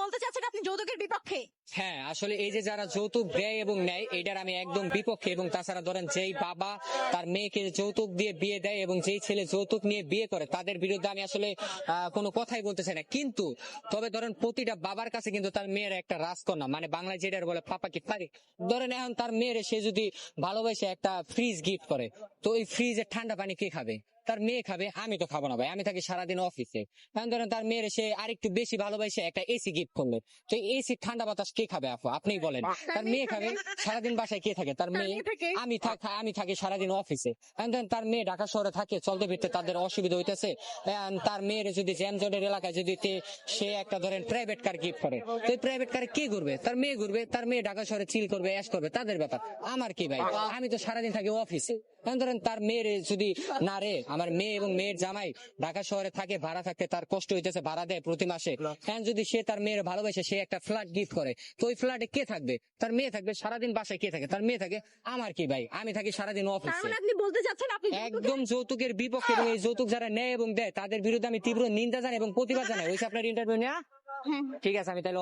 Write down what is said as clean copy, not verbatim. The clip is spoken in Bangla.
বলতে চাচ্ছেন আপনি যৌতুকের বিপক্ষে? হ্যাঁ, আসলে এই যে যারা যৌতুক দেয় এবং নেয় এটার আমি একদম বিপক্ষে। এবং তাছাড়া ধরেন যেই বাবা তার মেয়েকে যৌতুক দিয়ে বিয়ে দেয় এবং যেই ছেলে যৌতুক নিয়ে বিয়ে করে তাদের বিরুদ্ধে আমি আসলে কোনো কথাই বলতে চাই না। কিন্তু তবে ধরেন প্রতিটা বাবার কাছে কিন্তু তার মেয়ের একটা রাজকন্যা, মানে বাংলায় যেটার বলে পাপা কি পারি। ধরেন এখন তার মেয়ের সে যদি ভালোবেসে একটা ফ্রিজ গিফট করে, তো ওই ফ্রিজের ঠান্ডা পানি কে খাবে? তার মেয়ে খাবে। আমি তো খাবো না ভাই, আমি থাকি সারাদিন অফিসে। এখন ধরেন তার মেয়ের সে আরেকটু বেশি ভালোবাসে একটা এসি গিফট করলে, তো এসি ঠান্ডা বাতাস কে খাবে আপু? আপনিই বলেন। তার মেয়ে খাবে। সারাদিন বাসায় কে থাকে? তার মেয়ে। আমি থাকি সারাদিন অফিসে। এখন ধরেন তার মেয়ে ঢাকা শহরে থাকে, চলতে ফিরতে তাদের অসুবিধা হইতেছে। তার মেয়ের যদি জ্যামজটের এলাকায় যদি সে একটা ধরেন প্রাইভেট কার গিফট করে, তো প্রাইভেট কারে কে ঘুরবে? তার মেয়ে ঘুরবে। তার মেয়ে ঢাকা শহরে চিল করবে, অ্যাশ করবে, তাদের ব্যাপার। আমার কি ভাই? আমি তো সারাদিন থাকি অফিসে। এখন ধরেন তার মেয়ের যদি না রে, আমার মেয়ে এবং মেয়ের জামাই ঢাকা শহরে থাকে, ভাড়া থাকতে তার কষ্ট হইতেছে, ভাড়া দেয় প্রতি মাসে। এখন যদি সে তার মেয়ের ভালোবাসে সে একটা ফ্ল্যাট গিফট করে, তো ওই ফ্ল্যাটে কে থাকবে? তার মেয়ে থাকবে। সারাদিন বাসায় কে থাকে? তার মেয়ে থাকে। আমার কি ভাই? আমি থাকি সারাদিন তার অফিসে। মানে আপনি বলতে চাচ্ছেন আপনি একদম যৌতুকের বিপক্ষে। এবং এই যৌতুক যারা নেয় এবং দেয় তাদের বিরুদ্ধে আমি তীব্র নিন্দা জানাই এবং প্রতিবাদ জানাই। হয়েছে আপনার ইন্টারভিউ নেওয়া? ঠিক আছে, আমি তাহলে